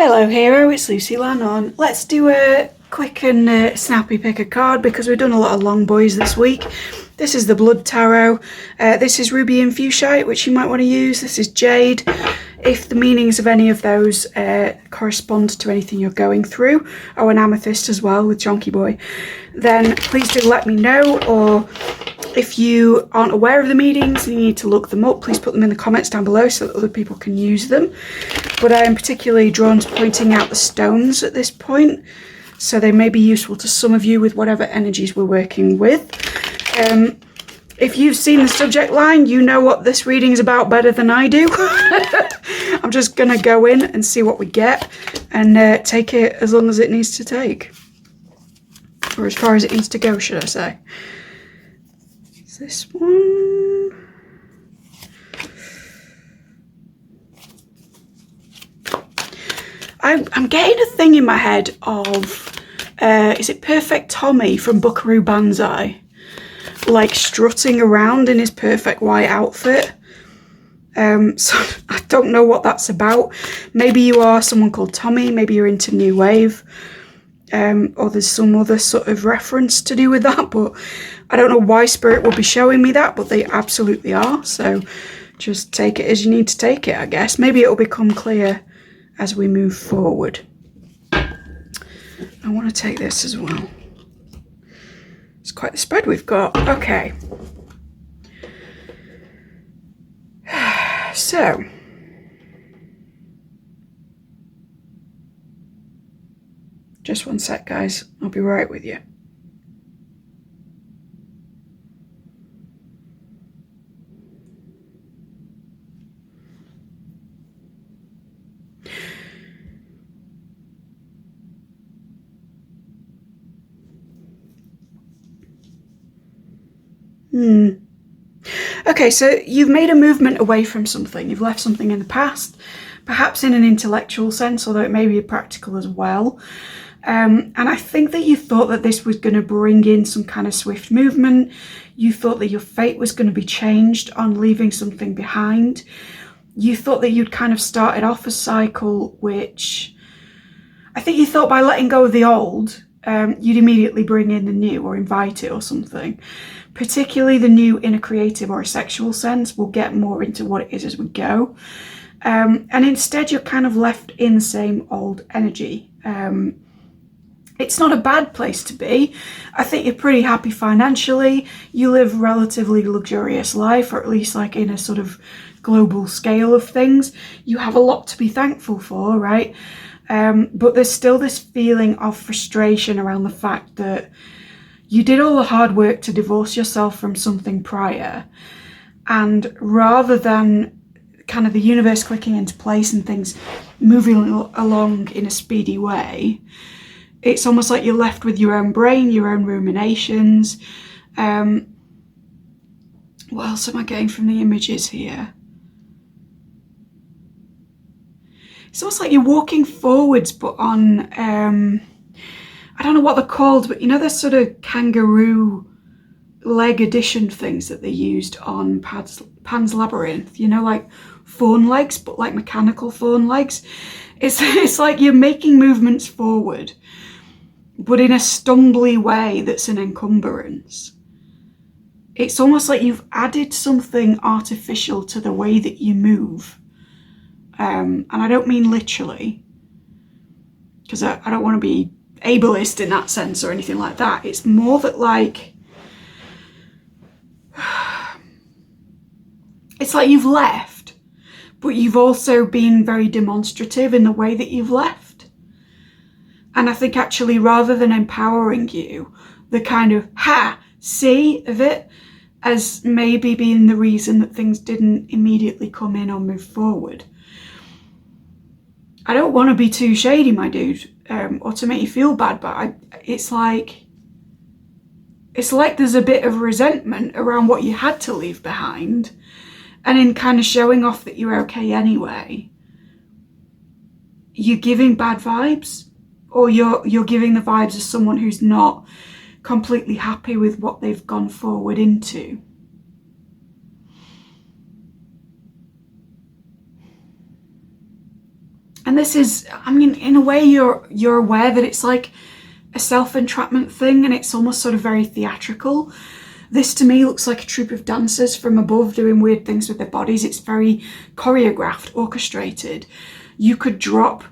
Hello hero, it's Lucy Lannon. Let's do a quick and snappy pick a card because we've done a lot of long boys this week. This is the Blood Tarot. This is Ruby and Fuchsite, which you might want to use. This is Jade. If the meanings of any of those correspond to anything you're going through, or an amethyst as well with Chonky Boy, then please do let me know. Or if you aren't aware of the meanings and you need to look them up, please put them in the comments down below so that other people can use them. But I am particularly drawn to pointing out the stones at this point, so they may be useful to some of you with whatever energies we're working with. If you've seen the subject line, you know what this reading is about better than I do. I'm just going to go in and see what we get and take it as long as it needs to take. Or as far as it needs to go, should I say. Is this one? I'm getting a thing in my head of, is it Perfect Tommy from Buckaroo Banzai? Like strutting around in his perfect white outfit. So I don't know what that's about. Maybe you are someone called Tommy, maybe you're into New Wave, or there's some other sort of reference to do with that, but I don't know why Spirit will be showing me that, but they absolutely are. So just take it as you need to take it, I guess. Maybe it'll become clear as we move forward. I want to take this as well. It's quite the spread we've got. Okay. So. Just one sec, guys. I'll be right with you. Okay, so you've made a movement away from something. You've left something in the past, perhaps in an intellectual sense, although it may be practical as well. And I think that you thought that this was going to bring in some kind of swift movement. You thought that your fate was going to be changed on leaving something behind. You thought that you'd kind of started off a cycle, which I think you thought by letting go of the old, you'd immediately bring in the new or invite it or something. Particularly the new in a creative or a sexual sense. We'll get more into what it is as we go. And instead you're kind of left in the same old energy. It's not a bad place to be. I think you're pretty happy financially. You live a relatively luxurious life, or at least like in a sort of global scale of things. You have a lot to be thankful for, right? But there's still this feeling of frustration around the fact that you did all the hard work to divorce yourself from something prior, and rather than kind of the universe clicking into place and things moving along in a speedy way, it's almost like you're left with your own brain, your own ruminations. What else am I getting from the images here? It's almost like you're walking forwards, but on, I don't know what they're called, but you know, those sort of kangaroo leg addition things that they used on Pan's Labyrinth, you know, like fawn legs, but like mechanical fawn legs. It's like you're making movements forward, but in a stumbly way that's an encumbrance. It's almost like you've added something artificial to the way that you move. And I don't mean literally, because I don't want to be ableist in that sense or anything like that. It's more that like, it's like you've left, but you've also been very demonstrative in the way that you've left. And I think actually rather than empowering you, the kind of see of it as maybe being the reason that things didn't immediately come in or move forward. I don't want to be too shady, my dude, or to make you feel bad, but it's like there's a bit of resentment around what you had to leave behind, and in kind of showing off that you're okay anyway, you're giving bad vibes, or you're giving the vibes of someone who's not completely happy with what they've gone forward into. And this is, I mean, in a way you're aware that it's like a self-entrapment thing, and it's almost sort of very theatrical. This to me looks like a troupe of dancers from above doing weird things with their bodies. It's very choreographed, orchestrated. You could drop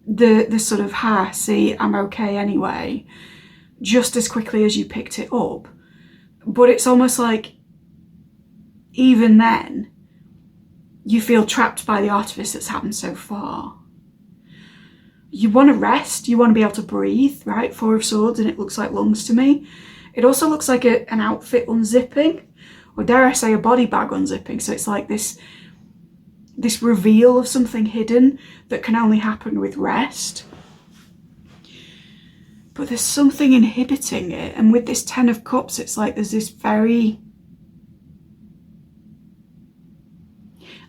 the sort of, see, I'm okay anyway, just as quickly as you picked it up. But it's almost like even then you feel trapped by the artifice that's happened so far. You want to rest, you want to be able to breathe, right? Four of Swords, and it looks like lungs to me. It also looks like an outfit unzipping, or dare I say a body bag unzipping. So it's like this reveal of something hidden that can only happen with rest. But there's something inhibiting it. And with this 10 of Cups, it's like there's this very...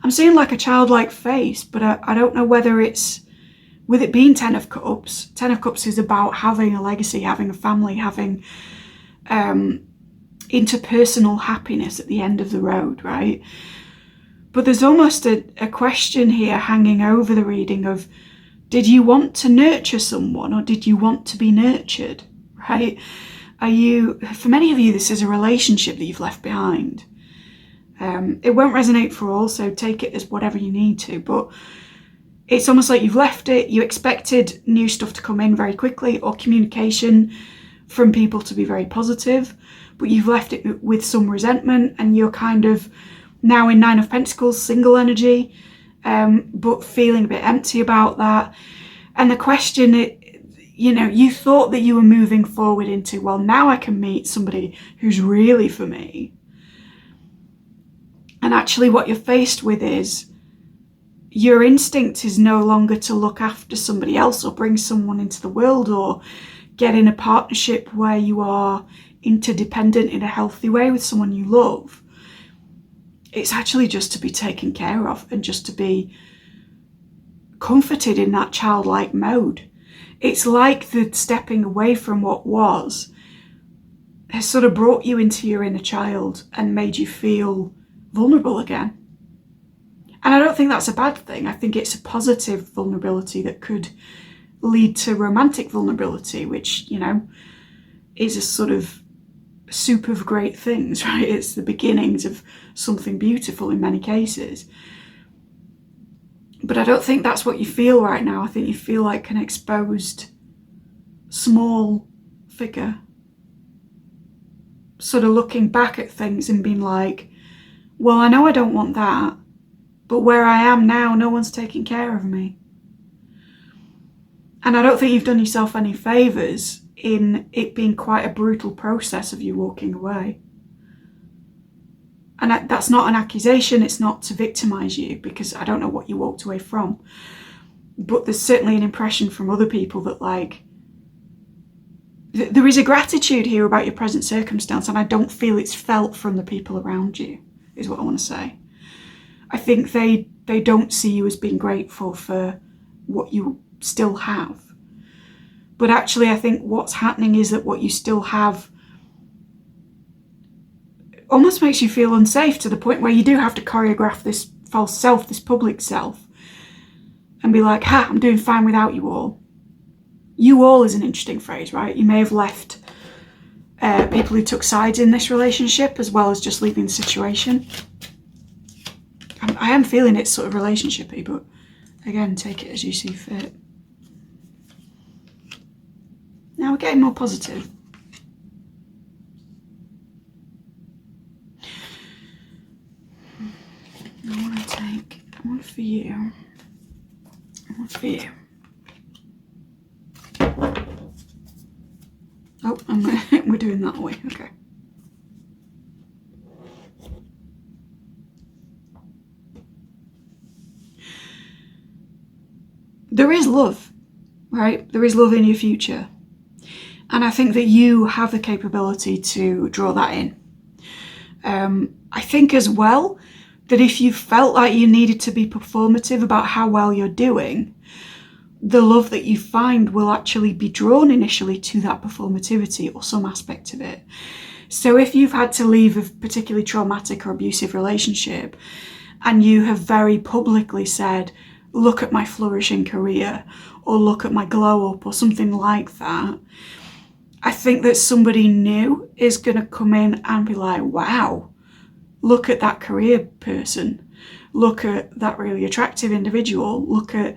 I'm seeing like a childlike face, but I don't know whether it's... With it being 10 of Cups, 10 of Cups is about having a legacy, having a family, having interpersonal happiness at the end of the road, right? But there's almost a question here hanging over the reading of, did you want to nurture someone or did you want to be nurtured, right? For many of you, this is a relationship that you've left behind. It won't resonate for all, so take it as whatever you need to, but it's almost like you've left it, you expected new stuff to come in very quickly, or communication from people to be very positive, but you've left it with some resentment, and you're kind of now in 9 of Pentacles, single energy, but feeling a bit empty about that. And the question, you thought that you were moving forward into, well, now I can meet somebody who's really for me. And actually what you're faced with is, your instinct is no longer to look after somebody else or bring someone into the world or get in a partnership where you are interdependent in a healthy way with someone you love. It's actually just to be taken care of and just to be comforted in that childlike mode. It's like the stepping away from what was has sort of brought you into your inner child and made you feel vulnerable again. And I don't think that's a bad thing. I think it's a positive vulnerability that could lead to romantic vulnerability, which, is a sort of soup of great things, right? It's the beginnings of something beautiful in many cases. But I don't think that's what you feel right now. I think you feel like an exposed, small figure, sort of looking back at things and being like, well, I know I don't want that, but where I am now, no one's taking care of me. And I don't think you've done yourself any favours in it being quite a brutal process of you walking away. And that's not an accusation, it's not to victimise you, because I don't know what you walked away from. But there's certainly an impression from other people that, like, there is a gratitude here about your present circumstance, and I don't feel it's felt from the people around you, is what I want to say. I think they don't see you as being grateful for what you still have. But actually, I think what's happening is that what you still have almost makes you feel unsafe, to the point where you do have to choreograph this false self, this public self, and be like, I'm doing fine without you all. You all is an interesting phrase, right? You may have left people who took sides in this relationship, as well as just leaving the situation. I am feeling it's sort of relationshipy, but again, take it as you see fit. Now we're getting more positive. I want to take one for you. One for you. Oh, we're doing that way. Okay. There is love, right? There is love in your future. And I think that you have the capability to draw that in. I think as well that if you felt like you needed to be performative about how well you're doing, the love that you find will actually be drawn initially to that performativity or some aspect of it. So if you've had to leave a particularly traumatic or abusive relationship and you have very publicly said, look at my flourishing career, or look at my glow up, or something like that, I think that somebody new is going to come in and be like, wow, look at that career person. Look at that really attractive individual. Look at,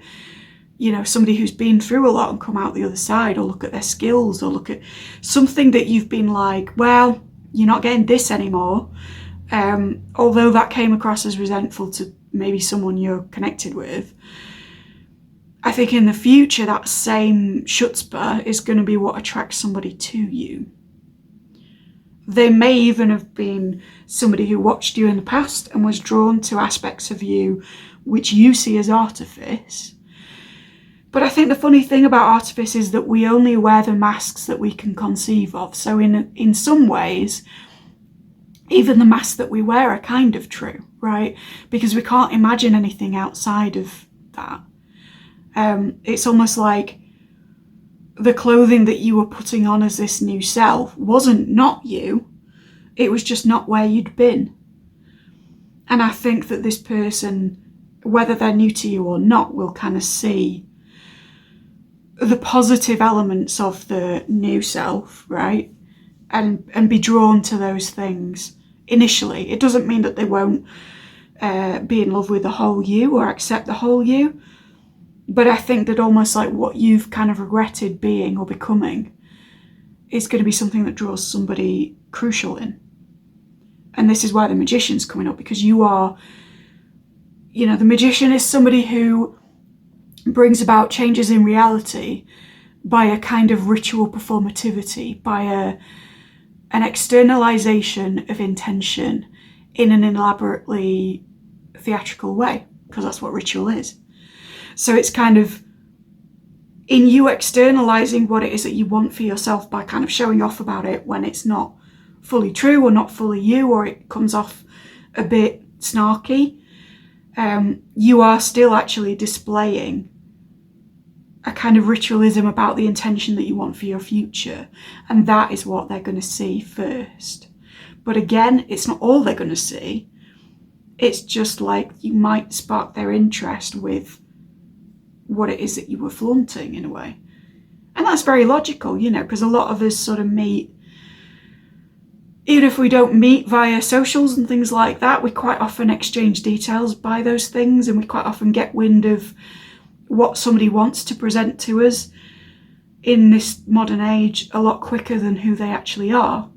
you know, somebody who's been through a lot and come out the other side, or look at their skills, or look at something that you've been like, well, you're not getting this anymore. Although that came across as resentful to maybe someone you're connected with, I think in the future that same chutzpah is going to be what attracts somebody to you. They may even have been somebody who watched you in the past and was drawn to aspects of you which you see as artifice. But I think the funny thing about artifice is that we only wear the masks that we can conceive of. So in some ways, even the masks that we wear are kind of true, right? Because we can't imagine anything outside of that. It's almost like the clothing that you were putting on as this new self wasn't not you. It was just not where you'd been. And I think that this person, whether they're new to you or not, will kind of see the positive elements of the new self, right? And be drawn to those things initially. It doesn't mean that they won't be in love with the whole you or accept the whole you. But I think that almost like what you've kind of regretted being or becoming is going to be something that draws somebody crucial in. And this is why the magician's coming up, because you are, you know, the magician is somebody who brings about changes in reality by a kind of ritual performativity, by an externalization of intention in an elaborately theatrical way, because that's what ritual is. So it's kind of in you externalizing what it is that you want for yourself by kind of showing off about it when it's not fully true or not fully you, or it comes off a bit snarky. You are still actually displaying a kind of ritualism about the intention that you want for your future. And that is what they're going to see first. But again, it's not all they're going to see. It's just like you might spark their interest with what it is that you were flaunting in a way. And that's very logical, you know, because a lot of us sort of meet, even if we don't meet via socials and things like that, we quite often exchange details by those things, and we quite often get wind of what somebody wants to present to us in this modern age a lot quicker than who they actually are.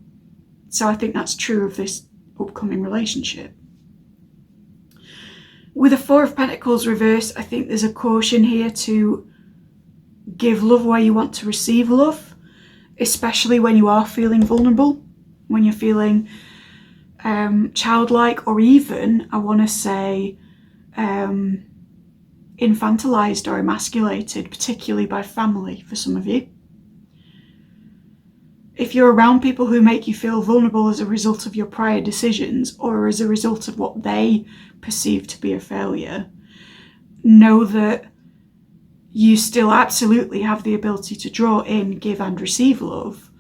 So I think that's true of this upcoming relationship. With the Four of Pentacles reversed, I think there's a caution here to give love where you want to receive love, especially when you are feeling vulnerable, when you're feeling childlike, or even, I want to say, infantilized or emasculated, particularly by family for some of you. If you're around people who make you feel vulnerable as a result of your prior decisions or as a result of what they perceive to be a failure, know that you still absolutely have the ability to draw in, give and receive love,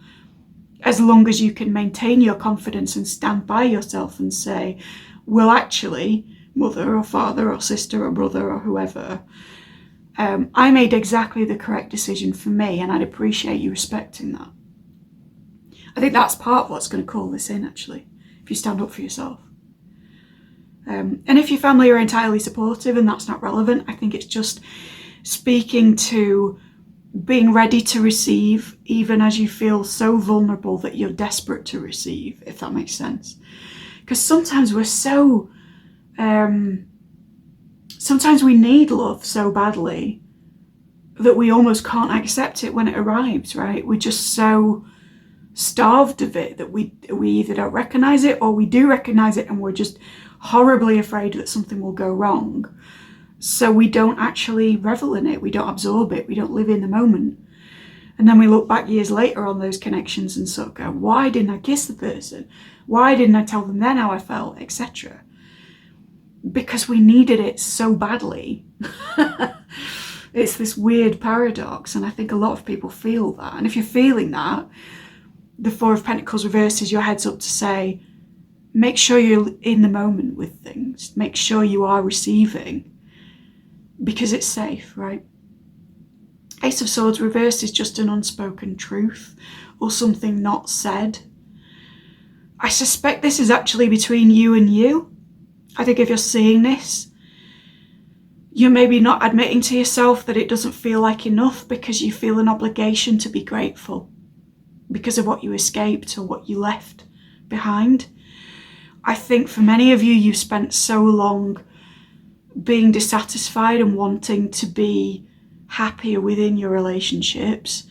as long as you can maintain your confidence and stand by yourself and say, well, actually, mother or father or sister or brother or whoever, I made exactly the correct decision for me, and I'd appreciate you respecting that. I think that's part of what's going to call this in, actually, if you stand up for yourself. And if your family are entirely supportive and that's not relevant, I think it's just speaking to being ready to receive, even as you feel so vulnerable that you're desperate to receive, if that makes sense. Because sometimes we're so... sometimes we need love so badly that we almost can't accept it when it arrives, right? We're just so starved of it that we either don't recognize it, or we do recognize it and we're just horribly afraid that something will go wrong. So we don't actually revel in it, we don't absorb it, we don't live in the moment. And then we look back years later on those connections and sort of go, why didn't I kiss the person? Why didn't I tell them then how I felt, etc.? Because we needed it so badly. It's this weird paradox, and I think a lot of people feel that. And if you're feeling that, the Four of Pentacles reverses your heads up to say, make sure you're in the moment with things. Make sure you are receiving. because it's safe, right? Ace of Swords reversed is just an unspoken truth or something not said. I suspect this is actually between you and you. I think if you're seeing this, you're maybe not admitting to yourself that it doesn't feel like enough because you feel an obligation to be grateful because of what you escaped or what you left behind. I think for many of you, you've spent so long being dissatisfied and wanting to be happier within your relationships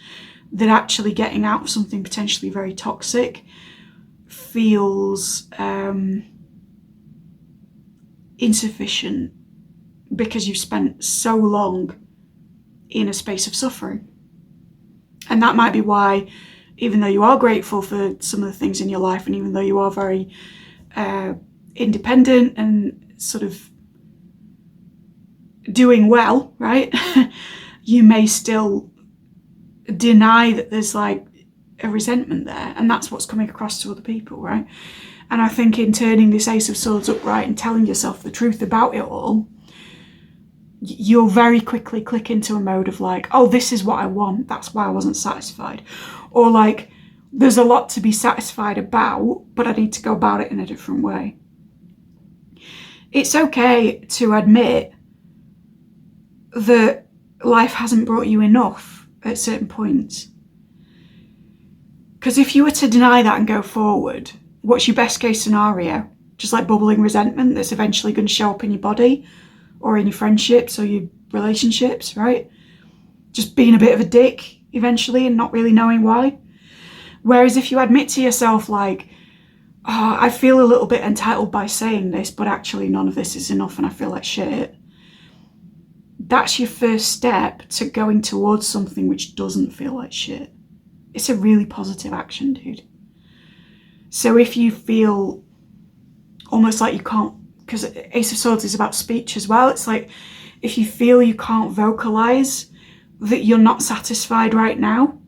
that actually getting out of something potentially very toxic feels insufficient because you've spent so long in a space of suffering. And that might be why, even though you are grateful for some of the things in your life, and even though you are very independent and sort of doing well, right? You may still deny that there's like a resentment there, and that's what's coming across to other people, right? And I think in turning this Ace of Swords upright and telling yourself the truth about it all, you'll very quickly click into a mode of like, oh, this is what I want, that's why I wasn't satisfied. Or like, there's a lot to be satisfied about, but I need to go about it in a different way. It's okay to admit that life hasn't brought you enough at certain points. Because if you were to deny that and go forward, what's your best case scenario? Just like bubbling resentment that's eventually going to show up in your body or in your friendships or your relationships, right? Just being a bit of a dick eventually and not really knowing why. Whereas if you admit to yourself like, oh, I feel a little bit entitled by saying this, but actually none of this is enough and I feel like shit. That's your first step to going towards something which doesn't feel like shit. It's a really positive action, dude. So if you feel almost like you can't, because Ace of Swords is about speech as well, it's like if you feel you can't vocalize that you're not satisfied right now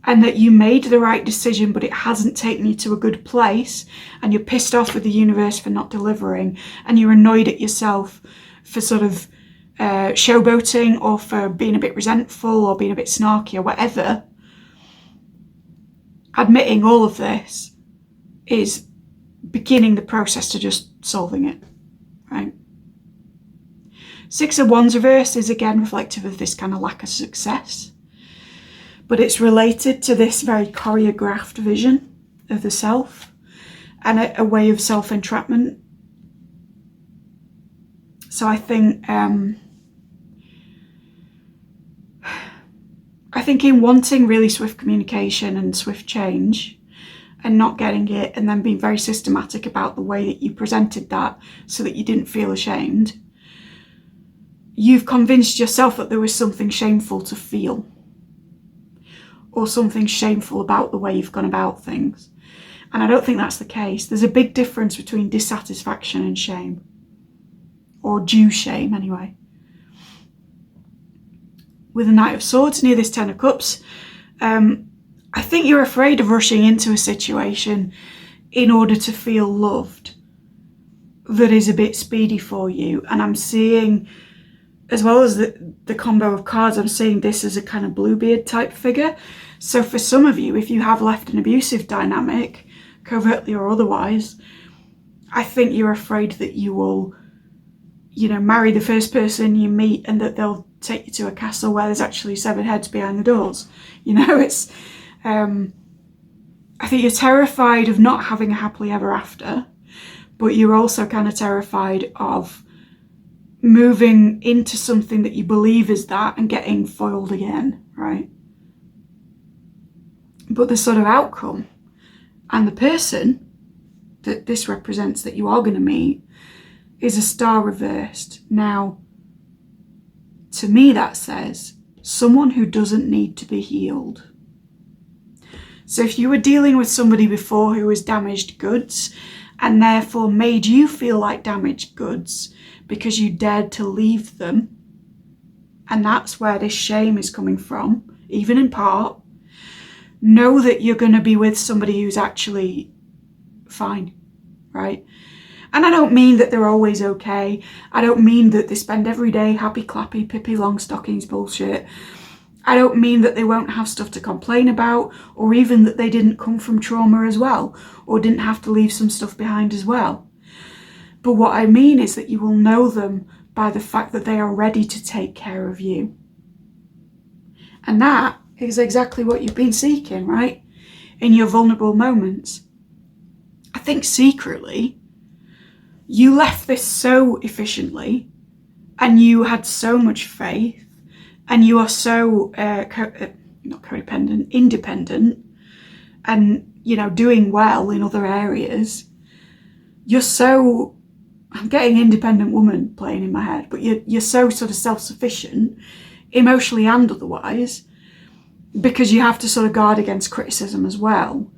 and that you made the right decision but it hasn't taken you to a good place, and you're pissed off with the universe for not delivering, and you're annoyed at yourself for sort of showboating or for being a bit resentful or being a bit snarky or whatever, admitting all of this is beginning the process to just solving it, right? Six of Wands reversed is again reflective of this kind of lack of success, but it's related to this very choreographed vision of the self and a way of self-entrapment. So I think in wanting really swift communication and swift change and not getting it, and then being very systematic about the way that you presented that so that you didn't feel ashamed, you've convinced yourself that there was something shameful to feel or something shameful about the way you've gone about things. And I don't think that's the case. There's a big difference between dissatisfaction and shame, or due shame anyway. With the Knight of Swords near this Ten of Cups, I think you're afraid of rushing into a situation in order to feel loved that is a bit speedy for you. And I'm seeing, as well as the combo of cards, I'm seeing this as a kind of Bluebeard type figure. So for some of you, if you have left an abusive dynamic, covertly or otherwise, I think you're afraid that you will, marry the first person you meet and that they'll take you to a castle where there's actually 7 heads behind the doors. It's, I think you're terrified of not having a happily ever after, but you're also kind of terrified of moving into something that you believe is that and getting foiled again, right? But the sort of outcome and the person that this represents that you are going to meet is a Star reversed. Now, to me that says someone who doesn't need to be healed. So if you were dealing with somebody before who was damaged goods and therefore made you feel like damaged goods because you dared to leave them, and that's where this shame is coming from, even in part, know that you're going to be with somebody who's actually fine, right? And I don't mean that they're always okay. I don't mean that they spend every day happy clappy, Pippi Longstockings bullshit. I don't mean that they won't have stuff to complain about, or even that they didn't come from trauma as well, or didn't have to leave some stuff behind as well. But what I mean is that you will know them by the fact that they are ready to take care of you. And that is exactly what you've been seeking, right? In your vulnerable moments. I think secretly, you left this so efficiently, and you had so much faith, and you are so not codependent, independent, and doing well in other areas. You're so, I'm getting independent woman playing in my head, but you're so sort of self-sufficient, emotionally and otherwise, because you have to sort of guard against criticism as well,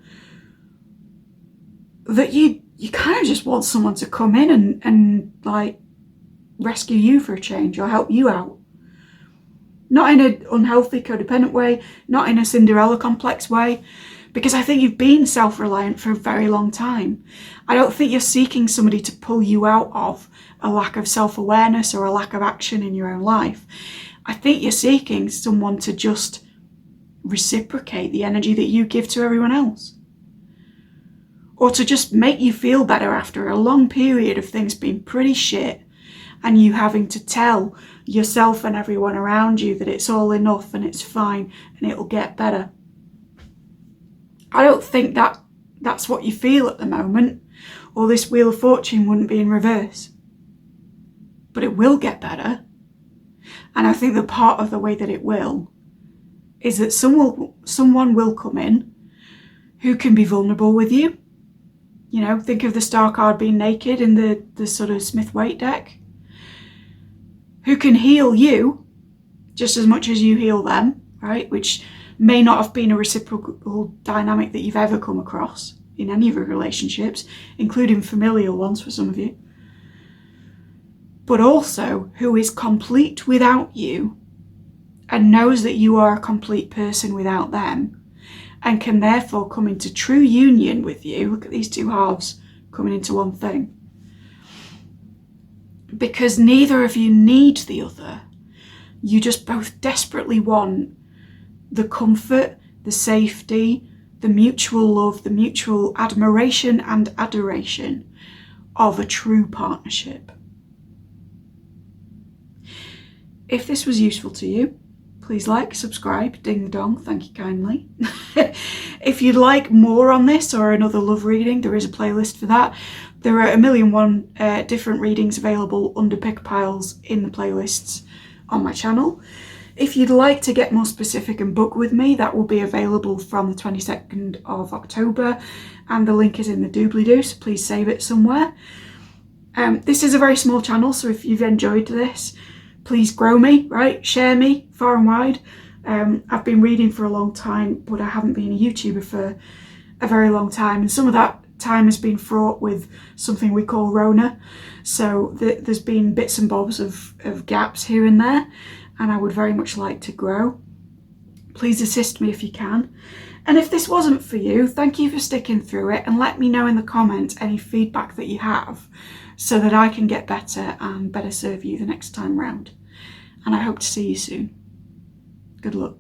that you kind of just want someone to come in and like rescue you for a change or help you out. Not in an unhealthy, codependent way, not in a Cinderella complex way, because I think you've been self-reliant for a very long time. I don't think you're seeking somebody to pull you out of a lack of self-awareness or a lack of action in your own life. I think you're seeking someone to just reciprocate the energy that you give to everyone else. Or to just make you feel better after a long period of things being pretty shit and you having to tell yourself and everyone around you that it's all enough and it's fine and it'll get better. I don't think that's what you feel at the moment, or this Wheel of Fortune wouldn't be in reverse. But it will get better. And I think that part of the way that it will is that someone will come in who can be vulnerable with you. Think of the star card being naked in the sort of Smith-Waite deck. Who can heal you just as much as you heal them, right? Which may not have been a reciprocal dynamic that you've ever come across in any of your relationships, including familial ones for some of you. But also who is complete without you and knows that you are a complete person without them, and can therefore come into true union with you. Look at these two halves coming into one thing. Because neither of you need the other. You just both desperately want the comfort, the safety, the mutual love, the mutual admiration and adoration of a true partnership. If this was useful to you, please like, subscribe, ding the dong, thank you kindly. If you'd like more on this or another love reading, there is a playlist for that. There are 1,000,001 different readings available under pick piles in the playlists on my channel. If you'd like to get more specific and book with me, that will be available from the 22nd of October, and the link is in the doobly-doo, so please save it somewhere. This is a very small channel, so if you've enjoyed this, please grow me, right? Share me far and wide. I've been reading for a long time, but I haven't been a YouTuber for a very long time, and some of that time has been fraught with something we call Rona. So there's been bits and bobs of gaps here and there, and I would very much like to grow. Please assist me if you can. And if this wasn't for you, thank you for sticking through it, and let me know in the comments any feedback that you have so that I can get better and better serve you the next time round. And I hope to see you soon. Good luck.